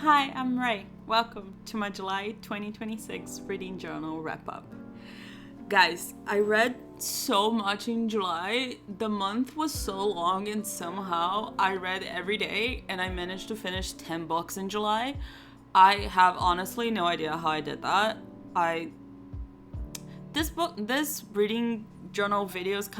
Hi, I'm Ray. Welcome to my July 2026 reading journal wrap-up. Guys, I read so much in July. The month was so long and somehow I read every day and I managed to finish 10 books in July. I have honestly no idea how I did that. This reading journal videos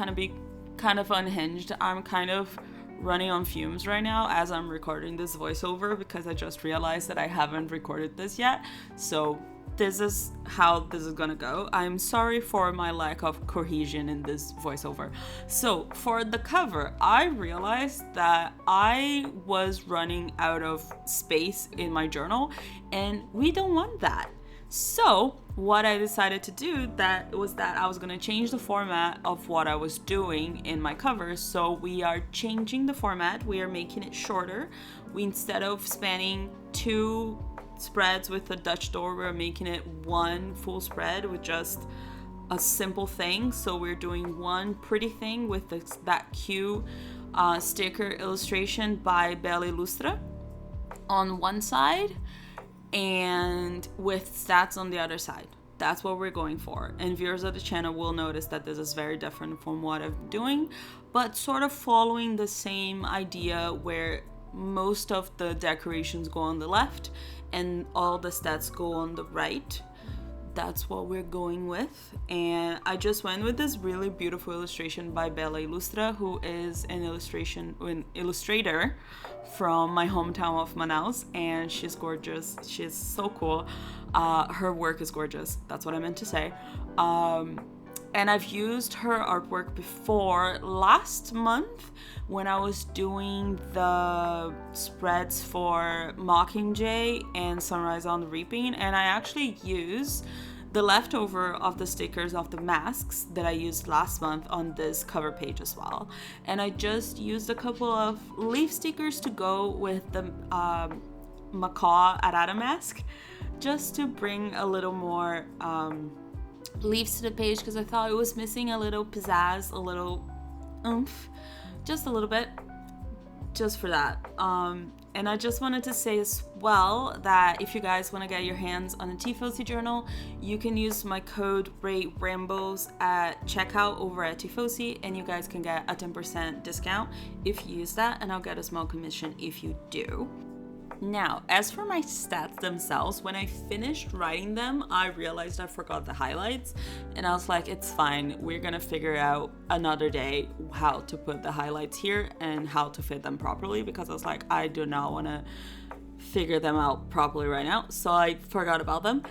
kind of unhinged. I'm kind of running on fumes right now as I'm recording this voiceover because I just realized that I haven't recorded this yet. So this is how this is gonna go. I'm sorry for my lack of cohesion in this voiceover. So for the cover, I realized that I was running out of space in my journal and we don't want that. So what I decided to do that I was going to change the format of what I was doing in my covers. So we are changing the format. We are making it shorter. Instead of spanning 2 spreads with a Dutch door, we're making it 1 full spread with just a simple thing. So we're doing one pretty thing with that cute sticker illustration by Bella Illustra on one side, and with stats on the other side. That's what we're going for. And viewers of the channel will notice that this is very different from what I'm doing, but sort of following the same idea where most of the decorations go on the left and all the stats go on the right. That's what we're going with. And I just went with this really beautiful illustration by Bella Illustra, who is an illustrator from my hometown of Manaus, and she's gorgeous. She's so cool. Her work is gorgeous. That's what I meant to say. And I've used her artwork before last month when I was doing the spreads for Mockingjay and Sunrise on the Reaping, and I actually used the leftover of the stickers of the masks that I used last month on this cover page as well. And I just used a couple of leaf stickers to go with the macaw arara mask, just to bring a little more leaves to the page, because I thought it was missing a little pizzazz, a little oomph, just a little bit, just for that. And I just wanted to say as well that if you guys want to get your hands on a Tifosi journal, you can use my code RAYRAMBOS at checkout over at Tifosi, and you guys can get a 10% discount if you use that, and I'll get a small commission if you do. Now, as for my stats themselves, when I finished writing them, I realized I forgot the highlights, and I was like, it's fine. We're gonna figure out another day how to put the highlights here and how to fit them properly, because I was like, I do not want to figure them out properly right now. So I forgot about them.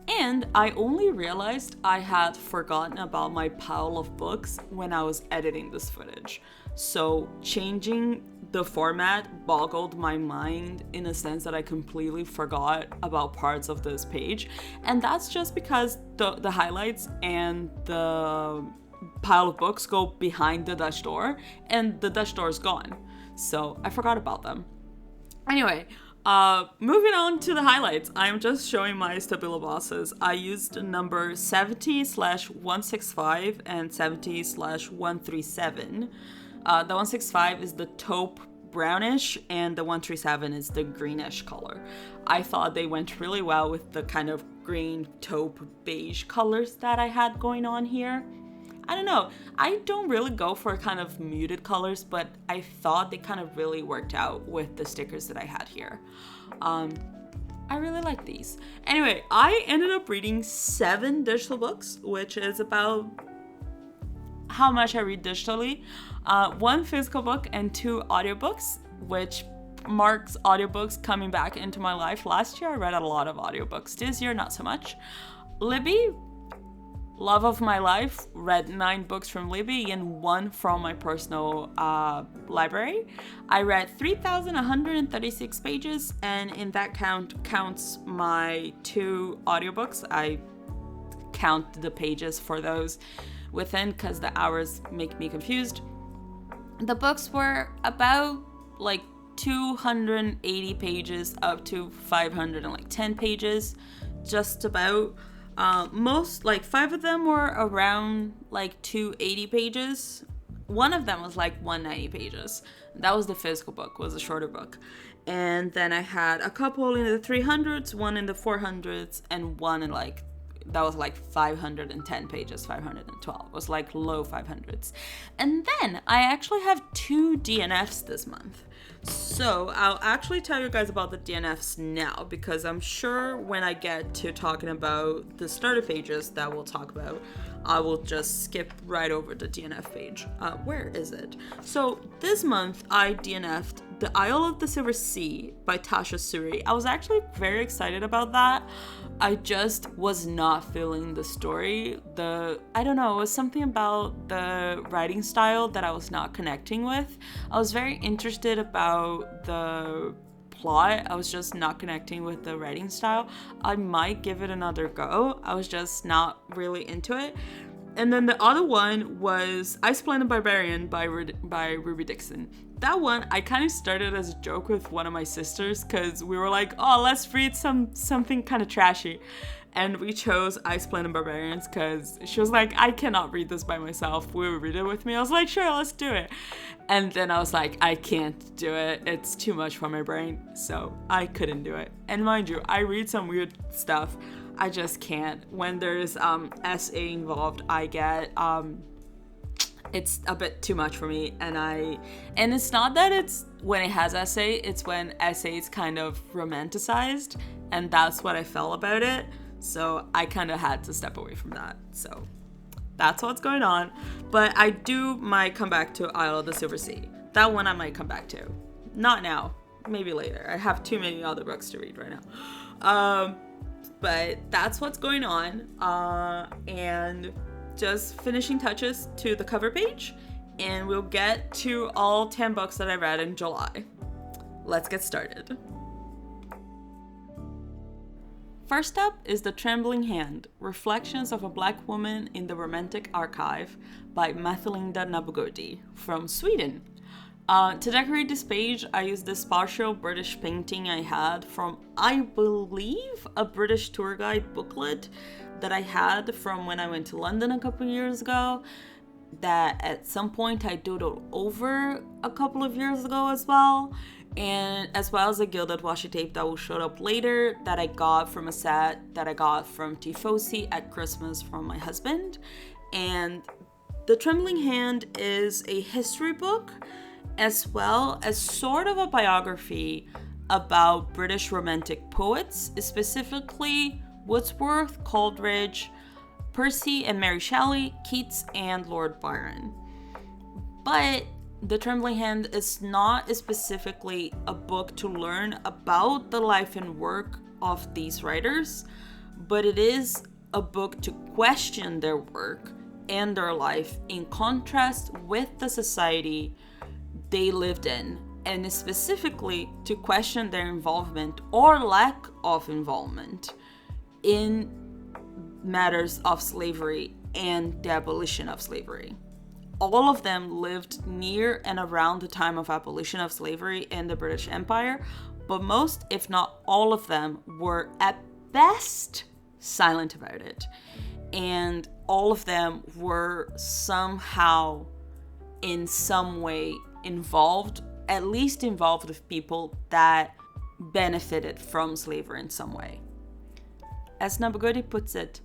And I only realized I had forgotten about my pile of books when I was editing this footage. So changing the format boggled my mind in a sense that I completely forgot about parts of this page. And that's just because the highlights and the pile of books go behind the Dutch door, and the Dutch door is gone. So I forgot about them. Anyway, moving on to the highlights. I'm just showing my Stabilo bosses. I used number 70/165 and 70/137. The 165 is the taupe brownish and the 137 is the greenish color. I thought they went really well with the kind of green taupe beige colors that I had going on here. I don't know, I don't really go for kind of muted colors, but I thought they kind of really worked out with the stickers that I had here. I really like these. Anyway, I ended up reading 7 digital books, which is about how much I read digitally. 1 physical book and 2 audiobooks, which marks audiobooks coming back into my life. Last year I read a lot of audiobooks. This year not so much. Libby, love of my life, read 9 books from Libby and 1 from my personal library. I read 3,136 pages, and in that counts my 2 audiobooks. I count the pages for those within because the hours make me confused. The books were about like 280 pages up to 510 pages, just about. Most, like 5 of them were around like 280 pages. One of them was like 190 pages. That was the physical book, was a shorter book. And then I had a couple in the 300s, one in the 400s, and one in like, that was like 510 pages, 512. It was like low 500s. And then I actually have 2 DNFs this month. So I'll actually tell you guys about the DNFs now, because I'm sure when I get to talking about the starter pages that we'll talk about, I will just skip right over the DNF page. Where is it? So this month I DNF'd The Isle of the Silver Sea by Tasha Suri. I was actually very excited about that. I just was not feeling the story. I don't know, it was something about the writing style that I was not connecting with. I was very interested about the plot. I was just not connecting with the writing style. I might give it another go. I was just not really into it. And then the other one was Ice Planet Barbarian by Ruby Dixon. That one I kind of started as a joke with one of my sisters, because we were like, oh, let's read something kind of trashy. And we chose Ice Planet Barbarians because she was like, I cannot read this by myself. Will you read it with me? I was like, sure, let's do it. And then I was like, I can't do it. It's too much for my brain. So I couldn't do it. And mind you, I read some weird stuff. I just can't. When there's essay involved, I get it's a bit too much for me, and it's not that it's when it has essay, it's when essay is kind of romanticized, and that's what I felt about it. So I kind of had to step away from that. So that's what's going on. But I might come back to Isle of the Silver Sea. That one I might come back to. Not now. Maybe later. I have too many other books to read right now. But that's what's going on. And just finishing touches to the cover page. And we'll get to all 10 books that I read in July. Let's get started. First up is The Trembling Hand, Reflections of a Black Woman in the Romantic Archive by Mathalinda Nabugodi from Sweden. To decorate this page, I used this partial British painting I had from, I believe, a British tour guide booklet that I had from when I went to London a couple years ago, that at some point I doodled over a couple of years ago as well. And as well as a gilded washi tape that will show up later that I got from a set that I got from Tifosi at Christmas from my husband. And The Trembling Hand is a history book as well as sort of a biography about British Romantic poets, specifically Wordsworth, Coleridge, Percy and Mary Shelley, Keats, and Lord Byron. But The Trembling Hand is not specifically a book to learn about the life and work of these writers, but it is a book to question their work and their life in contrast with the society they lived in, and specifically to question their involvement or lack of involvement in matters of slavery and the abolition of slavery. All of them lived near and around the time of abolition of slavery in the British Empire, but most, if not all of them, were at best silent about it. And all of them were somehow, in some way, involved, at least involved with people that benefited from slavery in some way. As Nabugodi puts it,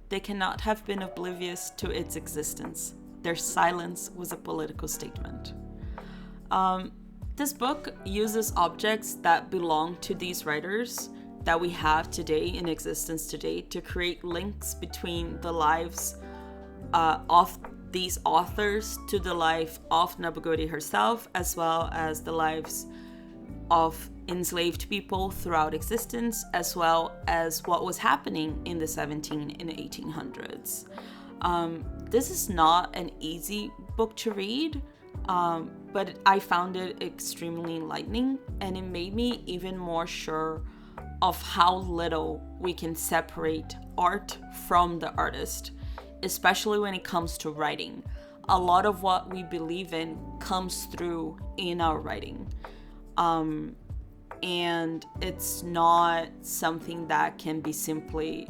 they cannot have been oblivious to its existence. Their silence was a political statement. This book uses objects that belong to these writers that we have today in existence today to create links between the lives of these authors to the life of Nabugodi herself, as well as the lives of enslaved people throughout existence, as well as what was happening in the 1700s and 1800s. This is not an easy book to read, but I found it extremely enlightening, and it made me even more sure of how little we can separate art from the artist, especially when it comes to writing. A lot of what we believe in comes through in our writing. And it's not something that can be simply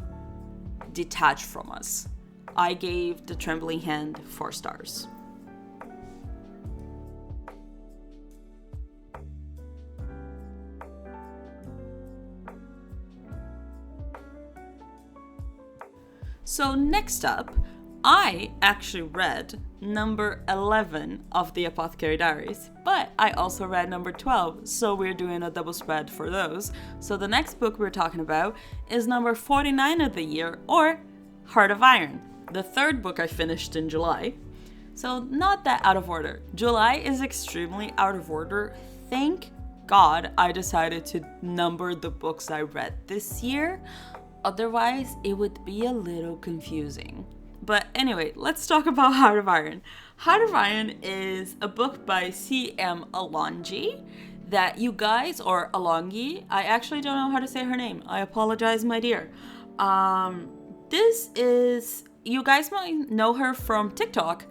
detached from us. I gave The Trembling Hand 4 stars. So next up, I actually read number 11 of the Apothecary Diaries, but I also read number 12, so we're doing a double spread for those. So the next book we're talking about is number 49 of the year, or Heart of Iron, the third book I finished in July. So not that out of order. July is extremely out of order. Thank God I decided to number the books I read this year. Otherwise, it would be a little confusing. But anyway, let's talk about Heart of Iron. Heart of Iron is a book by C.M. Alonji that you guys, or Alongi, I actually don't know how to say her name. I apologize, my dear. This is, you guys might know her from TikTok.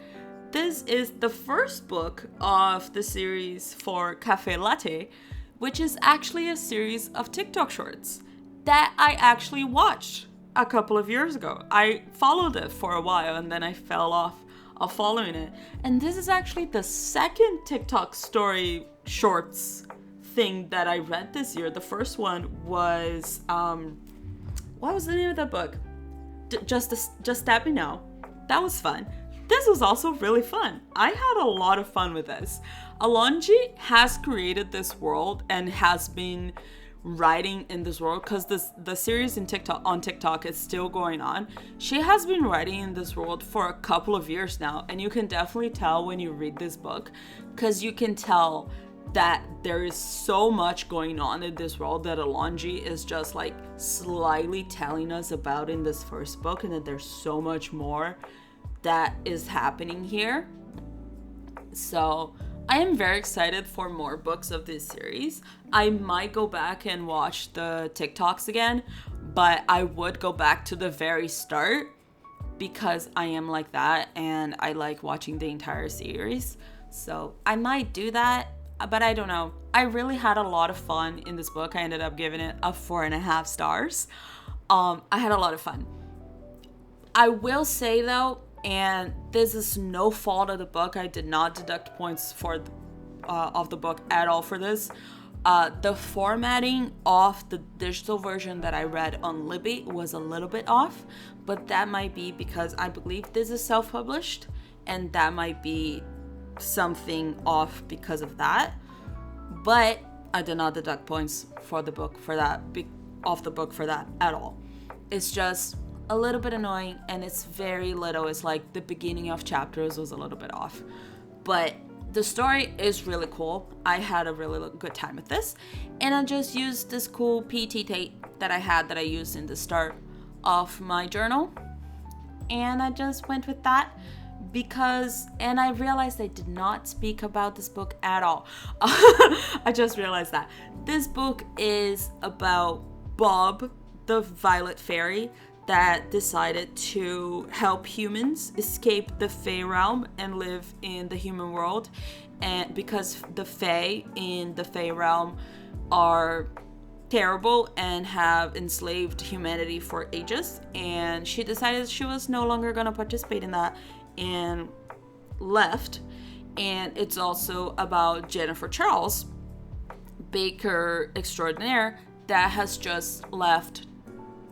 This is the first book of the series for Cafe Latte, which is actually a series of TikTok shorts that I actually watched a couple of years ago. I followed it for a while and then I fell off of following it. And this is actually the second TikTok story shorts thing that I read this year. The first one was, what was the name of that book? Just Stab Me Now. That was fun. This was also really fun. I had a lot of fun with this. Alonji has created this world and has been writing in this world, because the series on TikTok is still going on. She has been writing in this world for a couple of years now, and you can definitely tell when you read this book, because you can tell that there is so much going on in this world that Alonji is just like slightly telling us about in this first book, and that there's so much more that is happening here. So I am very excited for more books of this series. I might go back and watch the TikToks again, but I would go back to the very start because I am like that and I like watching the entire series. So I might do that, but I don't know. I really had a lot of fun in this book. I ended up giving it a 4.5 stars. I had a lot of fun. I will say though, and this is no fault of the book, I did not deduct points for of the book at all for this. The formatting of the digital version that I read on Libby was a little bit off, but that might be because I believe this is self-published, and that might be something off because of that. But I did not deduct points for the book for that, off the book for that at all. It's just a little bit annoying, and it's very little. It's like the beginning of chapters was a little bit off, but the story is really cool. I had a really good time with this, and I just used this cool PT tape that I had that I used in the start of my journal, and I just went with that and I realized I did not speak about this book at all. I just realized that this book is about Bob, the Violet Fairy, that decided to help humans escape the Fae realm and live in the human world, and because the Fae in the Fae realm are terrible and have enslaved humanity for ages, and she decided she was no longer going to participate in that and left. And it's also about Jennifer Charles, baker extraordinaire, that has just left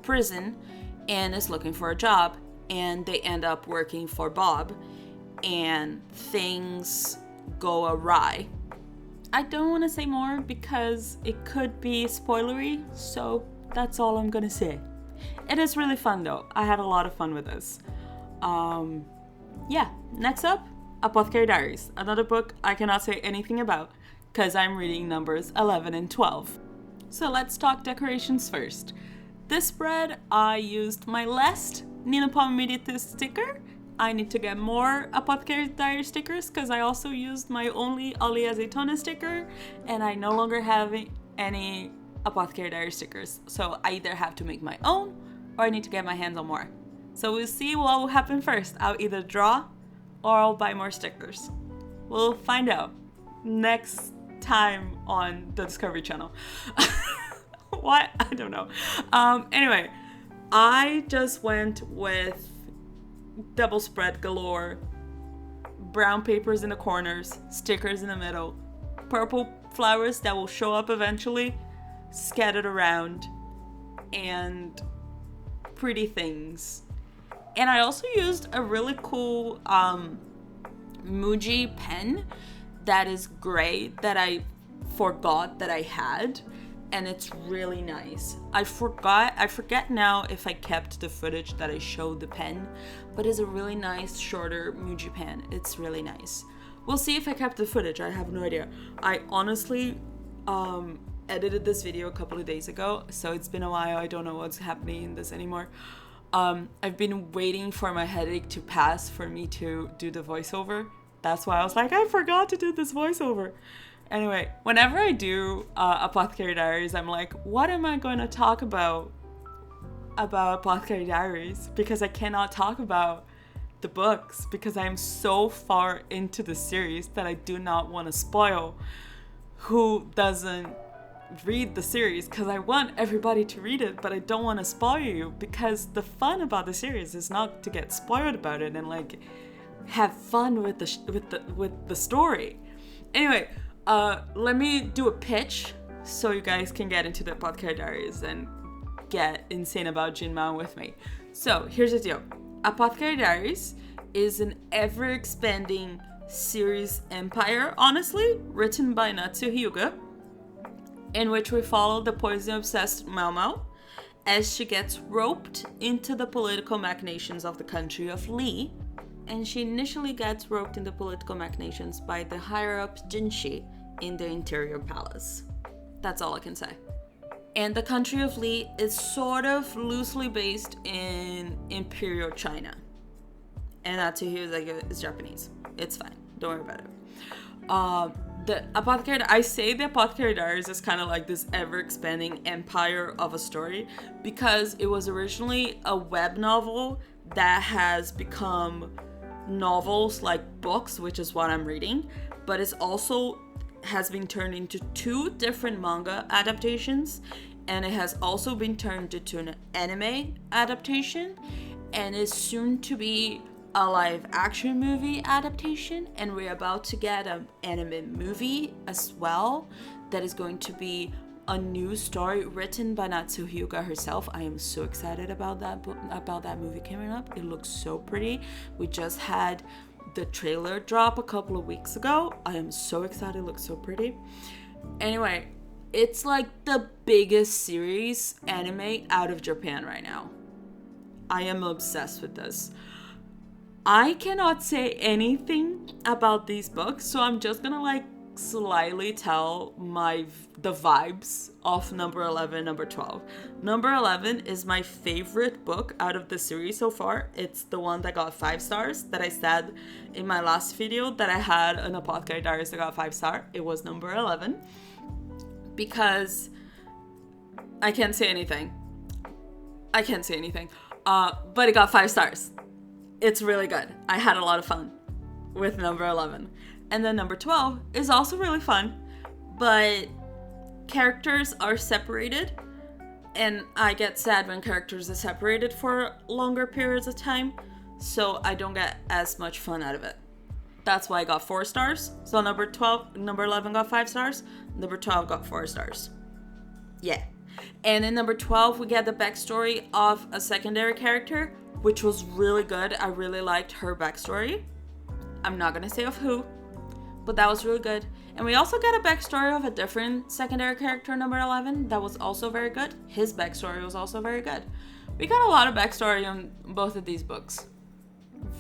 prison and is looking for a job, and they end up working for Bob, and things go awry. I don't want to say more because it could be spoilery, so that's all I'm gonna say. It is really fun though. I had a lot of fun with this. Yeah, next up, Apothecary Diaries, another book I cannot say anything about because I'm reading numbers 11 and 12. So let's talk decorations first. This spread, I used my last Nina Palmeritis sticker. I need to get more Apothecary Diary stickers because I also used my only Ali Azeitona sticker, and I no longer have any Apothecary Diary stickers. So I either have to make my own or I need to get my hands on more. So we'll see what will happen first. I'll either draw or I'll buy more stickers. We'll find out next time on the Discovery Channel. What? I don't know. Anyway, I just went with double spread galore, brown papers in the corners, stickers in the middle, purple flowers that will show up eventually, scattered around, and pretty things And I also used a really cool Muji pen that is gray that I forgot that I had, and it's really nice. I forget now if I kept the footage that I showed the pen, but it's a really nice shorter Muji pen. It's really nice. We'll see if I kept the footage. I have no idea. I honestly edited this video a couple of days ago, so it's been a while. I don't know what's happening in this anymore. I've been waiting for my headache to pass for me to do the voiceover. That's why I was like, I forgot to do this voiceover. Anyway, whenever I do Apothecary Diaries, I'm like, what am I going to talk about Apothecary Diaries? Because I cannot talk about the books because I'm so far into the series that I do not want to spoil who doesn't read the series, because I want everybody to read it, but I don't want to spoil you, because the fun about the series is not to get spoiled about it and like have fun with the story. Anyway, let me do a pitch so you guys can get into the Apothecary Diaries and get insane about Jinmao with me. So here's the deal. Apothecary Diaries is an ever-expanding series empire, honestly, written by Natsuo Hyuga, in which we follow the poison-obsessed Mao Mao as she gets roped into the political machinations of the country of Li, and she initially gets roped into political machinations by the higher-up Jinshi in the interior palace. That's all I can say. And the country of Li is sort of loosely based in Imperial China. And Natsuo Hyuga is Japanese. It's fine. Don't worry about it. I say the Apothecary Diaries is kind of like this ever-expanding empire of a story because it was originally a web novel that has become novels like books, which is what I'm reading, but it's also has been turned into 2 different manga adaptations, and it has also been turned into an anime adaptation, and is soon to be a live action movie adaptation, and we're about to get an anime movie as well that is going to be a new story written by Natsuo Hyuga herself. I am so excited about that movie coming up. It looks so pretty. We just had the trailer drop a couple of weeks ago. I am so excited. It looks so pretty. Anyway, it's like the biggest series anime out of Japan right now. I am obsessed with this. I cannot say anything about these books, so I'm just gonna like slightly tell the vibes of number 11, number 12. Number 11 is my favorite book out of the series so far. It's the one that got 5 stars that I said in my last video that I had an Apothecary Diaries that got 5 stars. It was number 11 because I can't say anything. But it got 5 stars. It's really good. I had a lot of fun with number 11. And then number 12 is also really fun, but characters are separated, and I get sad when characters are separated for longer periods of time, so I don't get as much fun out of it. That's why I got 4 stars. So number 11 got 5 stars, number 12 got 4 stars. Yeah. And in number 12, we get the backstory of a secondary character, which was really good. I really liked her backstory. I'm not gonna say of who, but that was really good. And we also get a backstory of a different secondary character, number 11, that was also very good. His backstory was also very good. We got a lot of backstory on both of these books.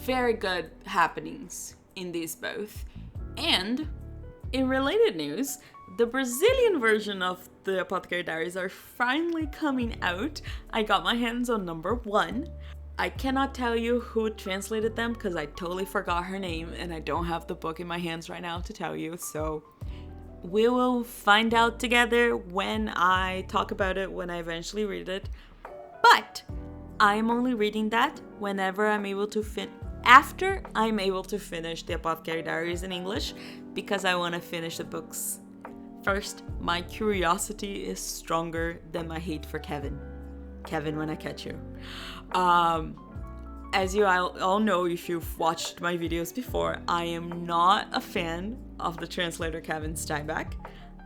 Very good happenings in these both. And in related news, the Brazilian version of the Apothecary Diaries are finally coming out. I got my hands on number 1. I cannot tell you who translated them because I totally forgot her name and I don't have the book in my hands right now to tell you. So we will find out together when I talk about it, when I eventually read it. But I'm only reading that whenever I'm able to after I'm able to finish the Apothecary Diaries in English, because I want to finish the books first. My curiosity is stronger than my hate for Kevin. Kevin, when I catch you. As you all know, if you've watched my videos before, I am not a fan of the translator Kevin Steinbeck.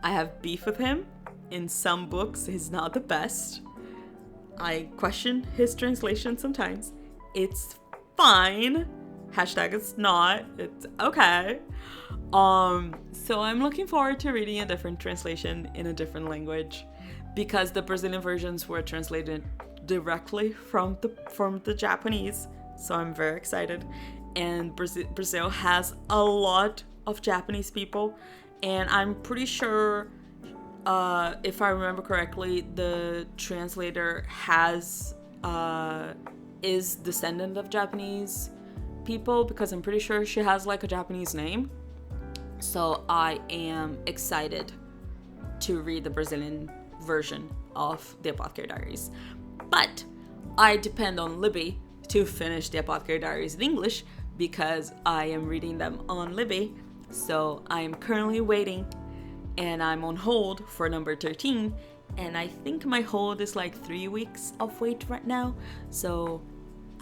I have beef with him. In some books, he's not the best. I question his translation sometimes. It's fine. Hashtag it's not. It's okay. So I'm looking forward to reading a different translation in a different language, because the Brazilian versions were translated directly from the Japanese. So I'm very excited. And Brazil has a lot of Japanese people, and I'm pretty sure, if I remember correctly, the translator is descendant of Japanese people, because I'm pretty sure she has like a Japanese name. So I am excited to read the Brazilian version of the Apothecary Diaries. But I depend on Libby to finish the Apothecary Diaries in English, because I am reading them on Libby. So I am currently waiting, and I'm on hold for number 13. And I think my hold is like 3 weeks of wait right now. So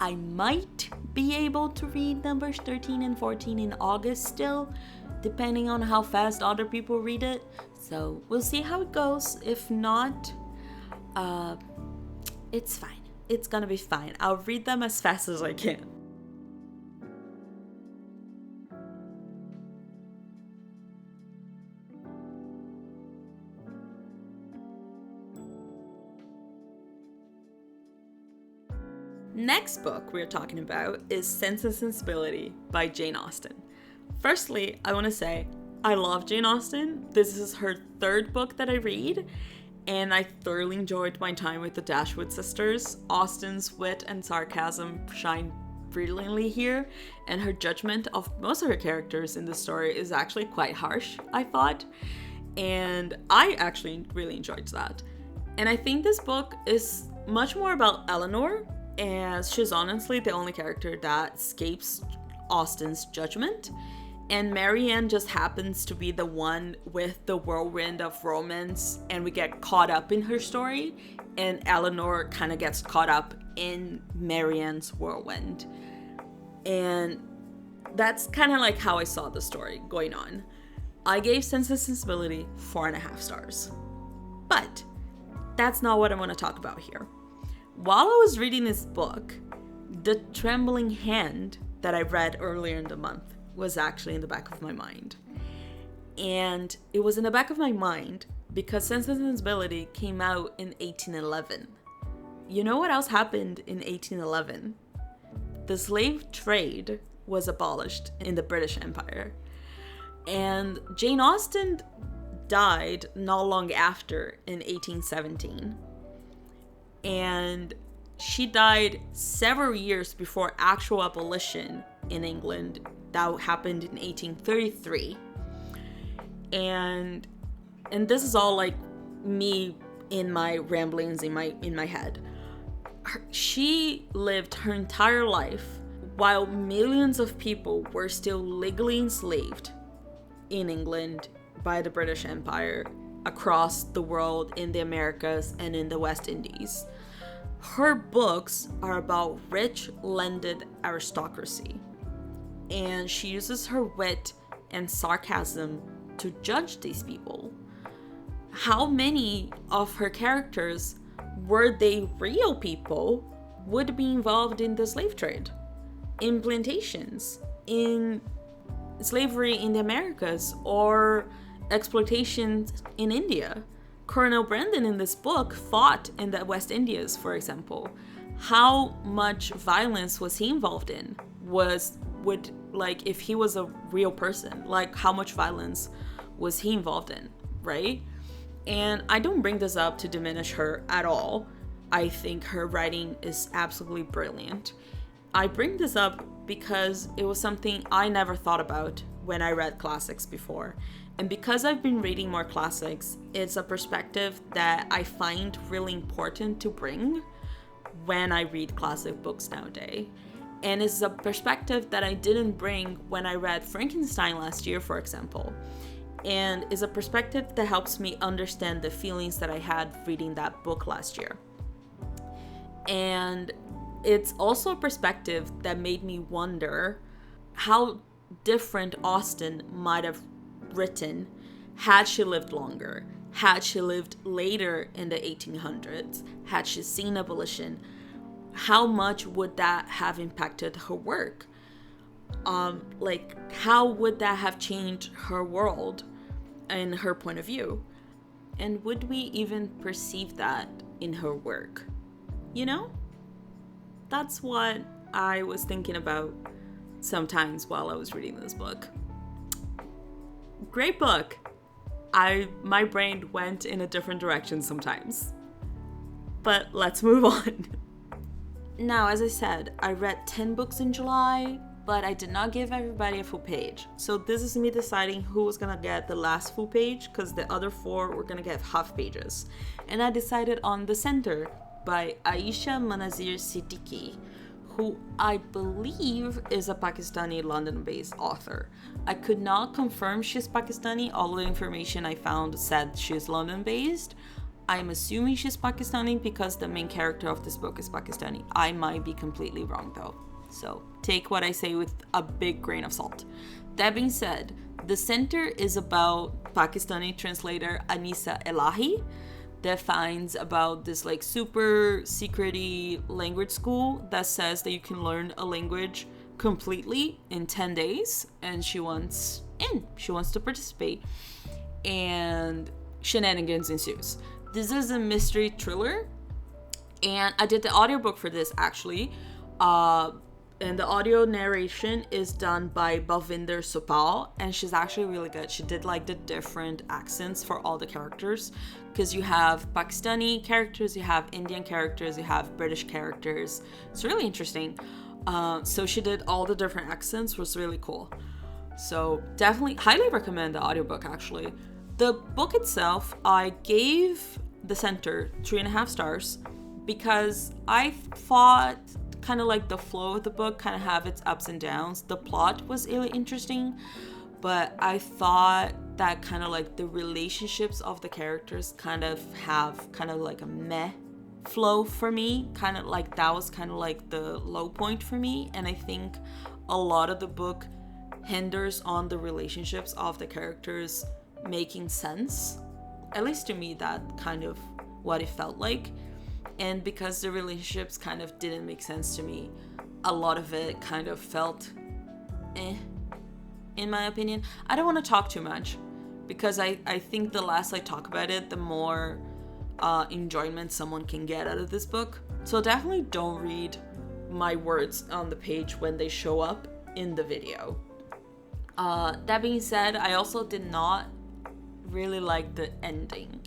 I might be able to read numbers 13 and 14 in August still, depending on how fast other people read it. So we'll see how it goes. If not, it's fine. It's gonna be fine. I'll read them as fast as I can. Next book we're talking about is Sense and Sensibility by Jane Austen. Firstly, I want to say I love Jane Austen. This is her third book that I read, and I thoroughly enjoyed my time with the Dashwood sisters. Austen's wit and sarcasm shine brilliantly here, and her judgment of most of her characters in the story is actually quite harsh, I thought, and I actually really enjoyed that. And I think this book is much more about Eleanor, as she's honestly the only character that escapes Austen's judgment. And Marianne just happens to be the one with the whirlwind of romance, and we get caught up in her story, and Eleanor kind of gets caught up in Marianne's whirlwind. And that's kind of like how I saw the story going on. I gave Sense and Sensibility 4.5 stars. But that's not what I want to talk about here. While I was reading this book, the Trembling Hand that I read earlier in the month was actually in the back of my mind. And it was in the back of my mind because Sense and Sensibility came out in 1811. You know what else happened in 1811? The slave trade was abolished in the British Empire. And Jane Austen died not long after in 1817. And she died several years before actual abolition in England. That happened in 1833. And this is all like me in my ramblings in my head. She lived her entire life while millions of people were still legally enslaved in England by the British Empire, across the world, in the Americas, and in the West Indies. Her books are about rich landed aristocracy, and she uses her wit and sarcasm to judge these people. How many of her characters, were they real people, would be involved in the slave trade, in plantations, in slavery in the Americas, or exploitation in India? Colonel Brandon in this book fought in the West Indies, for example. How much violence was he involved in? If he was a real person, like how much violence was he involved in, right? And I don't bring this up to diminish her at all. I think her writing is absolutely brilliant. I bring this up because it was something I never thought about when I read classics before. And because I've been reading more classics, it's a perspective that I find really important to bring when I read classic books nowadays. And it's a perspective that I didn't bring when I read Frankenstein last year, for example. And is a perspective that helps me understand the feelings that I had reading that book last year. And it's also a perspective that made me wonder how different Austen might have written had she lived longer, had she lived later in the 1800s, had she seen abolition, how much would that have impacted her work? Like, how would that have changed her world and her point of view? And would we even perceive that in her work? You know? That's what I was thinking about sometimes while I was reading this book. Great book. My brain went in a different direction sometimes. But let's move on. Now, as I said, I read 10 books in July, but I did not give everybody a full page. So this is me deciding who was gonna get the last full page, because the other 4 were gonna get half pages. And I decided on The Center by Aisha Manazir Siddiqui, who I believe is a Pakistani London-based author. I could not confirm she's Pakistani. All the information I found said she's London-based. I'm assuming she's Pakistani because the main character of this book is Pakistani. I might be completely wrong though. So take what I say with a big grain of salt. That being said, The Center is about Pakistani translator Anisa Elahi that finds about this like super secret-y language school that says that you can learn a language completely in 10 days, and she wants to participate, and shenanigans ensues. This is a mystery thriller, and I did the audiobook for this actually, and the audio narration is done by Balvinder Sopal, and she's actually really good. She did like the different accents for all the characters, because you have Pakistani characters, you have Indian characters, you have British characters. It's really interesting. So she did all the different accents, was really cool. So definitely highly recommend the audiobook actually. The book itself, I gave The Center 3.5 stars because I thought kind of like the flow of the book kind of have its ups and downs. The plot was really interesting, but I thought that kind of like the relationships of the characters kind of have kind of like a meh flow for me. Kind of like that was kind of like the low point for me, and I think a lot of the book hinders on the relationships of the characters making sense. At least to me, that kind of what it felt like. And because the relationships kind of didn't make sense to me, a lot of it kind of felt in my opinion. I don't want to talk too much because I think the less I talk about it, the more enjoyment someone can get out of this book. So definitely don't read my words on the page when they show up in the video. That being said, I also did not really like the ending,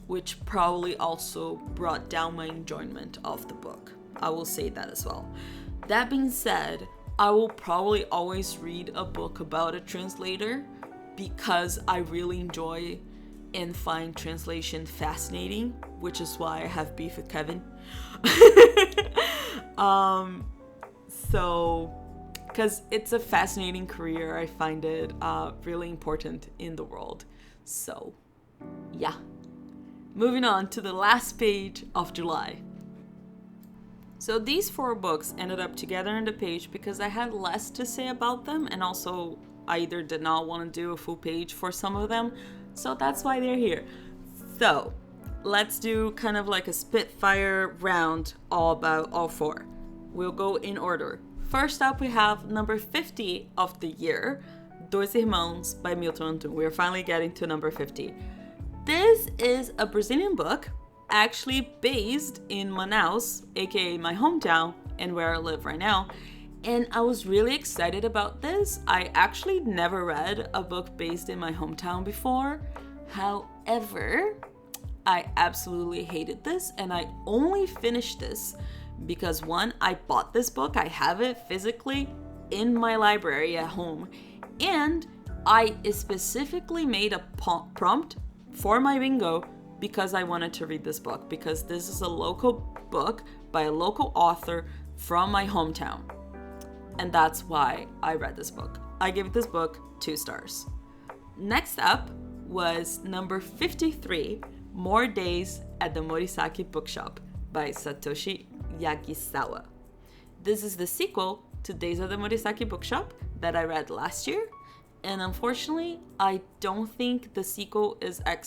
which probably also brought down my enjoyment of the book. I will say that as well. That being said, I will probably always read a book about a translator because I really enjoy and find translation fascinating, which is why I have beef with Kevin. Because it's a fascinating career, I find it really important in the world. So, yeah. Moving on to the last page of July. So these 4 books ended up together in the page because I had less to say about them, and also I either did not want to do a full page for some of them, so that's why they're here. So let's do kind of like a spitfire round all about all 4. We'll go in order. First up, we have number 50 of the year, Dois Irmãos by Milton Antunes. We're finally getting to number 50. This is a Brazilian book, actually based in Manaus, aka my hometown and where I live right now. And I was really excited about this. I actually never read a book based in my hometown before. However, I absolutely hated this, and I only finished this because 1, I bought this book. I have it physically in my library at home. And I specifically made a prompt for my bingo because I wanted to read this book, because this is a local book by a local author from my hometown. And that's why I read this book. I give this book 2 stars. Next up was number 53, More Days at the Morisaki Bookshop by Satoshi Yagisawa. This is the sequel to Days at the Morisaki Bookshop that I read last year. And unfortunately, I don't think the sequel is as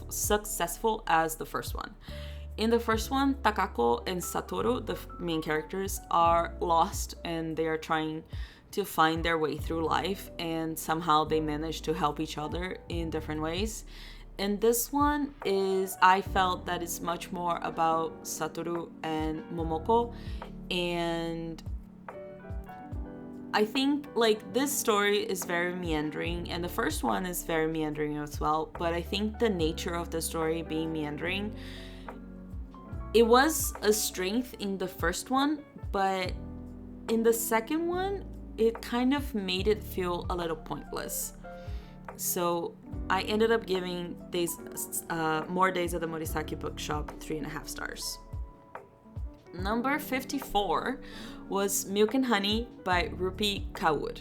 successful as the first one. in the first one, Takako and Satoru, the main characters, are lost and they are trying to find their way through life, and somehow they manage to help each other in different ways. And this one I felt that it's much more about Satoru and Momoko, and I think like this story is very meandering, and the first one is very meandering as well, but I think the nature of the story being meandering, it was a strength in the first one, but in the second one, it kind of made it feel a little pointless. So I ended up giving More Days at the Morisaki Bookshop 3.5 stars. Number 54 was Milk and Honey by Rupi Kaur.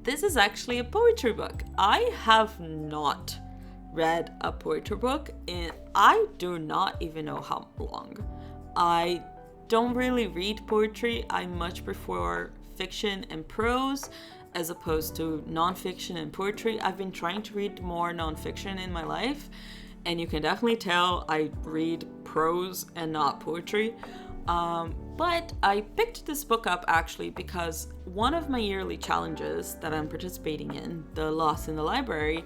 This is actually a poetry book. I have not read a poetry book and I do not even know how long. I don't really read poetry. I much prefer fiction and prose as opposed to nonfiction and poetry. I've been trying to read more nonfiction in my life, and you can definitely tell I read prose and not poetry. But I picked this book up actually because one of my yearly challenges that I'm participating in, the Lost in the Library,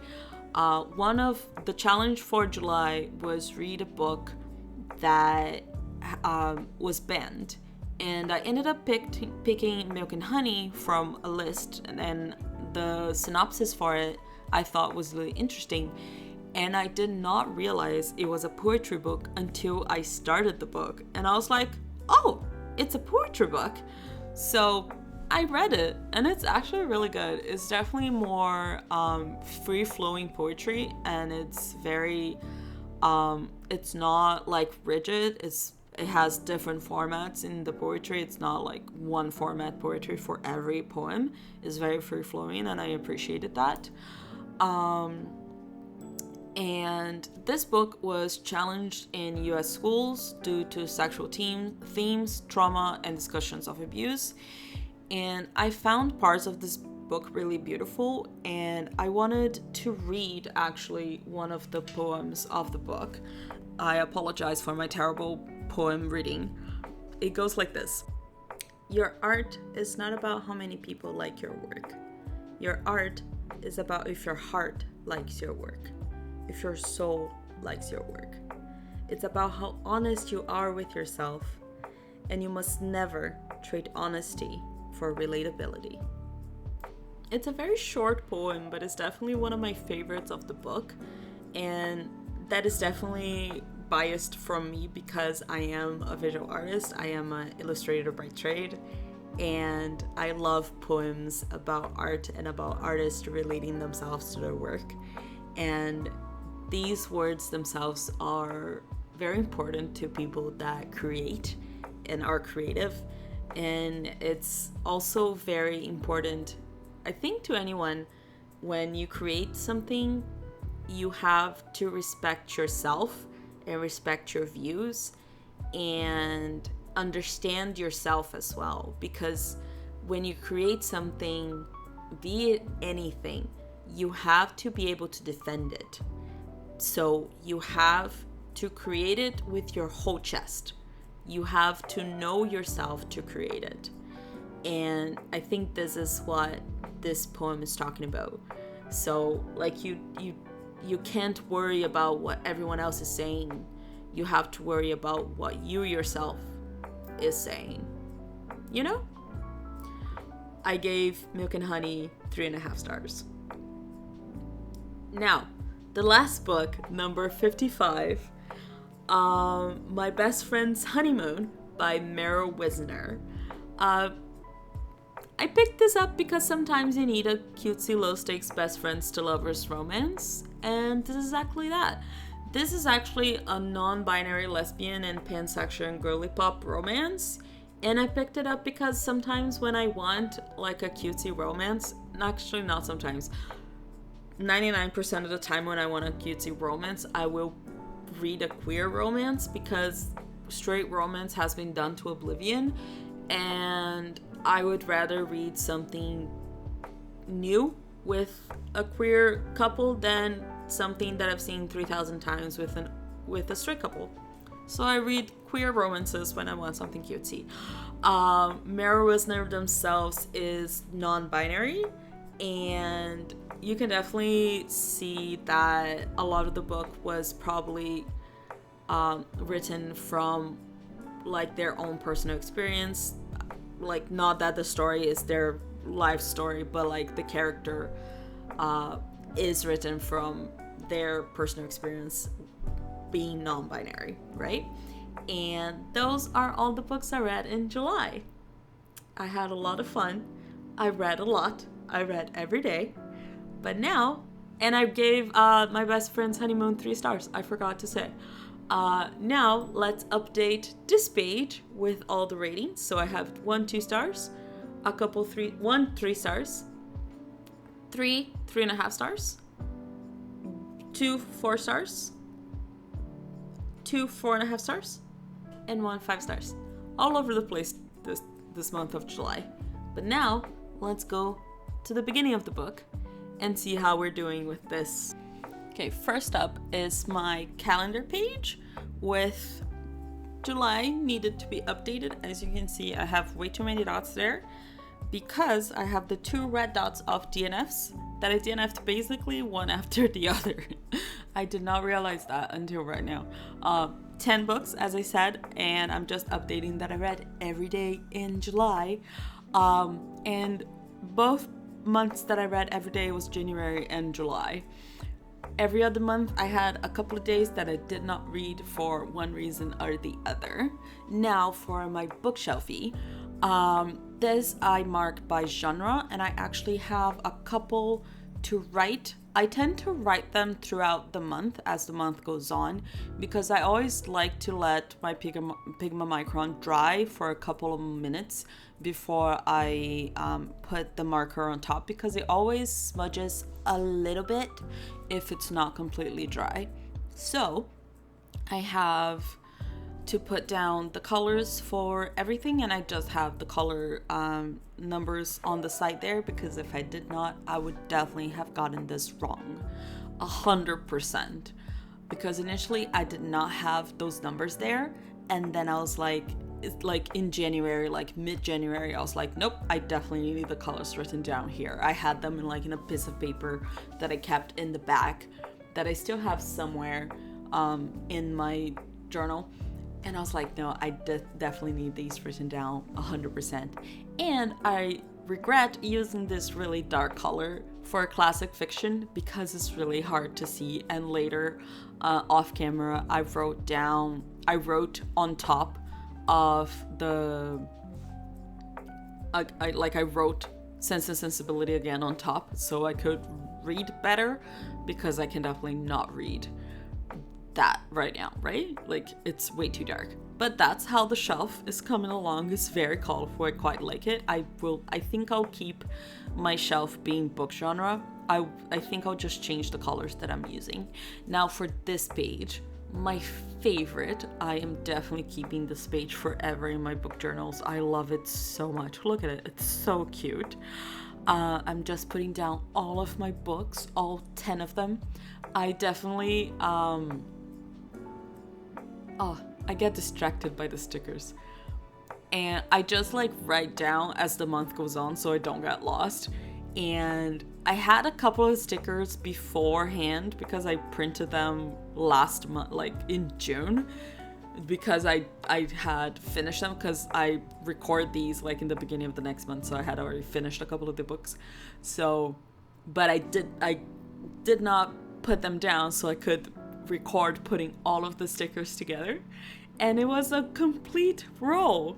one of the challenge for July was read a book that was banned. And I ended up picking Milk and Honey from a list, and the synopsis for it I thought was really interesting. And I did not realize it was a poetry book until I started the book. And I was like, oh, it's a poetry book. So I read it, and it's actually really good. It's definitely more free-flowing poetry, and it's very, it's not like rigid. It has different formats in the poetry. It's not like one format poetry for every poem. It's very free-flowing, and I appreciated that. And this book was challenged in US schools due to sexual themes, trauma, and discussions of abuse. And I found parts of this book really beautiful, and I wanted to read actually one of the poems of the book. I apologize for my terrible poem reading. It goes like this. Your art is not about how many people like your work. Your art is about if your heart likes your work, if your soul likes your work. It's about how honest you are with yourself, and you must never trade honesty for relatability. It's a very short poem, but it's definitely one of my favorites of the book, and that is definitely biased from me because I am a visual artist. I am an illustrator by trade, and I love poems about art and about artists relating themselves to their work. And these words themselves are very important to people that create and are creative. And it's also very important, I think, to anyone. When you create something, you have to respect yourself and respect your views and understand yourself as well, because when you create something, be it anything, you have to be able to defend it. So you have to create it with your whole chest. You have to know yourself to create it. And I think this is what this poem is talking about. So like you can't worry about what everyone else is saying. You have to worry about what you yourself is saying. You know? I gave Milk and Honey 3.5 stars. Now, the last book, number 55, My Best Friend's Honeymoon by Mara Wisner. I picked this up because sometimes you need a cutesy low-stakes best friends to lovers romance, and this is exactly that. This is actually a non-binary lesbian and pansexual and girly pop romance, and I picked it up because sometimes when I want like a cutesy romance, actually not sometimes, 99% of the time when I want a cutesy romance, I will read a queer romance because straight romance has been done to oblivion, and I would rather read something new with a queer couple than something that I've seen 3,000 times with a straight couple. So I read queer romances when I want something cutesy. Mare Wisner themselves is non-binary, and you can definitely see that a lot of the book was probably written from like their own personal experience. Like, not that the story is their life story, but like the character is written from their personal experience being non-binary, right? And those are all the books I read in July. I had a lot of fun. I read a lot. I read every day. But now, and I gave my best friend's Honeymoon 3 stars. I forgot to say. Now, let's update this page with all the ratings. So I have 1 2 stars, a couple 1 3 stars, 3 3.5 stars, 2 4 stars, 2 4.5 stars, and 1 5 stars. All over the place this month of July. But now, let's go to the beginning of the book and see how we're doing with this. Okay, first up is my calendar page with July needed to be updated. As you can see, I have way too many dots there because I have the 2 red dots of DNFs that I DNF'd basically one after the other. I did not realize that until right now. 10 books, as I said, and I'm just updating that I read every day in July. And both months that I read every day was January and July. Every other month I had a couple of days that I did not read for one reason or the other. Now for my bookshelfie, this I marked by genre, and I actually have a couple to write. I tend to write them throughout the month as the month goes on, because I always like to let my Pigma Micron dry for a couple of minutes before I put the marker on top, because it always smudges a little bit if it's not completely dry. So I have to put down the colors for everything, and I just have the color numbers on the side there, because if I did not, I would definitely have gotten this wrong 100%, because initially I did not have those numbers there, and then I was like in January, like mid-January, I was like, nope, I definitely need the colors written down here. I had them in a piece of paper that I kept in the back that I still have somewhere in my journal. And I was like, no, I definitely need these written down 100%. And I regret using this really dark color for classic fiction because it's really hard to see. And later, off camera, I wrote on top of the, I wrote Sense and Sensibility again on top so I could read better, because I can definitely not read that right now, right? Like, it's way too dark. But that's how the shelf is coming along. It's very colorful. I quite like it. I think I'll keep my shelf being book genre. I think I'll just change the colors that I'm using. Now for this page, my favorite, I am definitely keeping this page forever in my book journals. I love it so much. Look at it. It's so cute. I'm just putting down all of my books, all 10 of them. I definitely I get distracted by the stickers, and I just write down as the month goes on so I don't get lost. And I had a couple of stickers beforehand because I printed them last month, in June, because I had finished them, because I record these in the beginning of the next month, so I had already finished a couple of the books. So, but I did not put them down so I could record putting all of the stickers together, and it was a complete roll.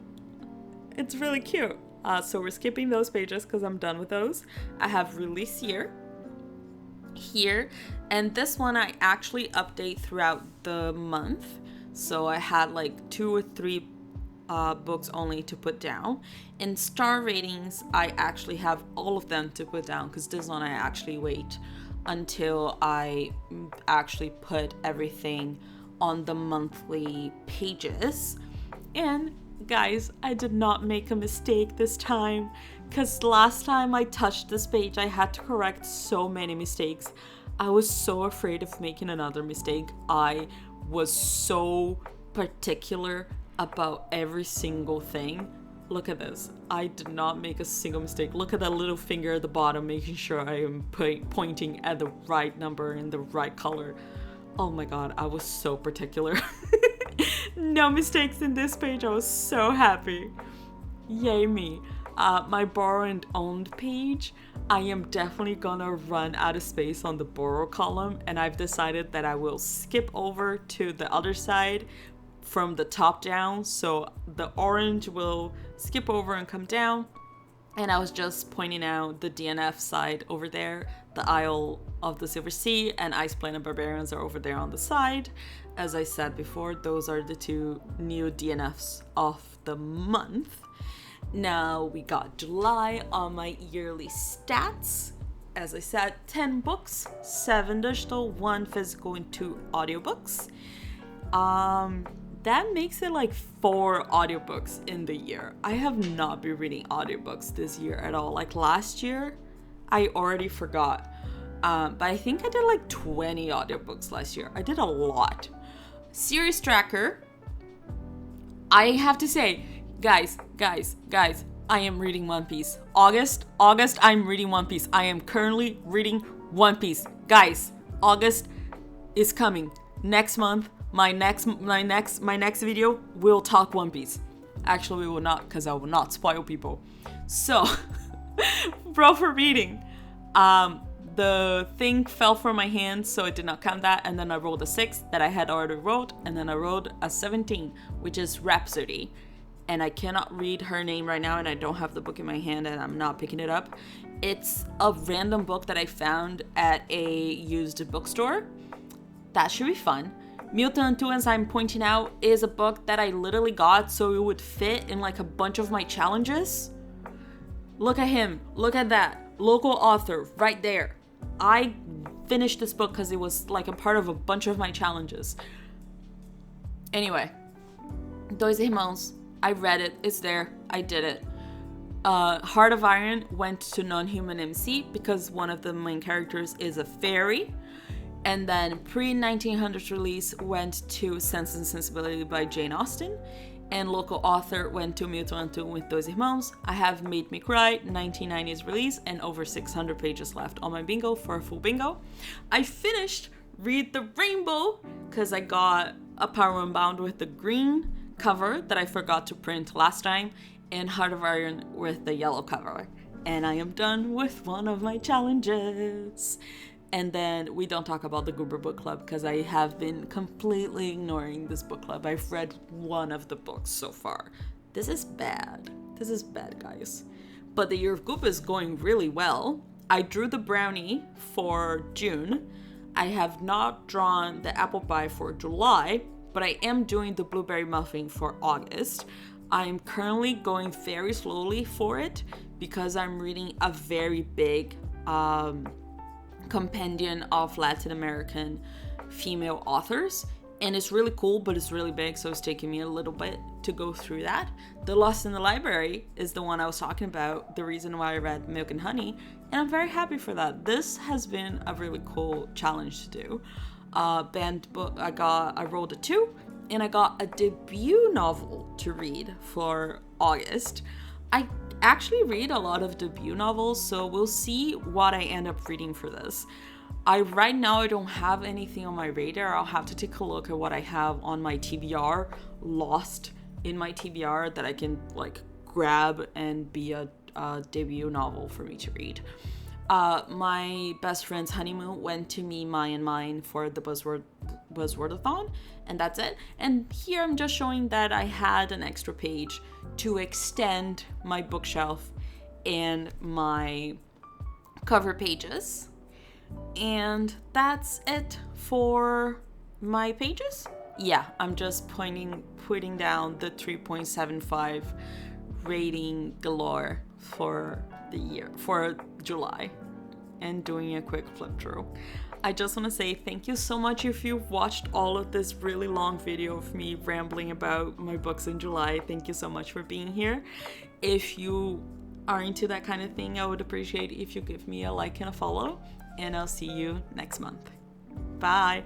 It's really cute. So we're skipping those pages because I'm done with those. I have release year here, and this one I actually update throughout the month. So I had 2 or 3 books only to put down. In star ratings, I actually have all of them to put down, because this one I actually wait until I actually put everything on the monthly pages. And guys, I did not make a mistake this time, because last time I touched this page I had to correct so many mistakes. I was so afraid of making another mistake. I was so particular about every single thing. Look at this. I did not make a single mistake. Look at that little finger at the bottom, making sure I am pointing at the right number and the right color. Oh my god, I was so particular. No mistakes in this page. I was so happy. Yay me. My borrow and owned page, I am definitely gonna run out of space on the borrow column, and I've decided that I will skip over to the other side from the top down, so the orange will skip over and come down. And I was just pointing out the DNF side over there. The Isle of the Silver Sea and Ice Planet Barbarians are over there on the side. As I said before, those are the two new DNFs of the month. Now we got July on my yearly stats. As I said, 10 books, 7 digital, 1 physical, and 2 audiobooks. That makes it like 4 audiobooks in the year. I have not been reading audiobooks this year at all. Like last year, I already forgot. But I think I did like 20 audiobooks last year. I did a lot. Series tracker. I have to say, guys, I am reading One Piece. August, I'm reading One Piece. I am currently reading One Piece. Guys, August is coming. Next month, my next video will talk One Piece. Actually, we will not, because I will not spoil people. So, bro, for reading. The thing fell from my hand, so it did not count that. And then I rolled a 6 that I had already rolled. And then I rolled a 17, which is Rhapsody. And I cannot read her name right now, and I don't have the book in my hand, and I'm not picking it up. It's a random book that I found at a used bookstore. That should be fun. Mutant 2, as I'm pointing out, is a book that I literally got so it would fit in like a bunch of my challenges. Look at him. Look at that. Local author right there. I finished this book because it was like a part of a bunch of my challenges. Anyway, Dois Irmãos. I read it. It's there. I did it. Heart of Iron went to Non-Human MC because one of the main characters is a fairy. And then pre-1900s release went to Sense and Sensibility by Jane Austen. And local author went to Mutant with Dois Irmãos. I have Made Me Cry, 1990s release, and over 600 pages left on my bingo for a full bingo. I finished Read the Rainbow because I got a Power Unbound with the green cover that I forgot to print last time, and Heart of Iron with the yellow cover. And I am done with one of my challenges. And then we don't talk about the Goober Book Club because I have been completely ignoring this book club. I've read one of the books so far. This is bad. This is bad, guys. But the Year of Goop is going really well. I drew the brownie for June. I have not drawn the apple pie for July, but I am doing the blueberry muffin for August. I'm currently going very slowly for it because I'm reading a very big compendium of Latin American female authors, and it's really cool, but it's really big, so it's taking me a little bit to go through that. The Lost in the Library is the one I was talking about, the reason why I read Milk and Honey, and I'm very happy for that. This has been a really cool challenge to do. Banned book, I rolled a 2, and I got a debut novel to read for August. I actually read a lot of debut novels, so we'll see what I end up reading for this. Right now I don't have anything on my radar. I'll have to take a look at what I have on my TBR, lost in my TBR, that I can like grab and be a debut novel for me to read. My best friend's Honeymoon went to Me, Mine, and Mine for the Buzzwordathon, and that's it. And here I'm just showing that I had an extra page to extend my bookshelf and my cover pages. And that's it for my pages. Yeah, I'm just putting down the 3.75 rating galore for the year, for July, and doing a quick flip through. I just want to say thank you so much if you've watched all of this really long video of me rambling about my books in July. Thank you so much for being here. If you are into that kind of thing, I would appreciate if you give me a like and a follow, and I'll see you next month. Bye!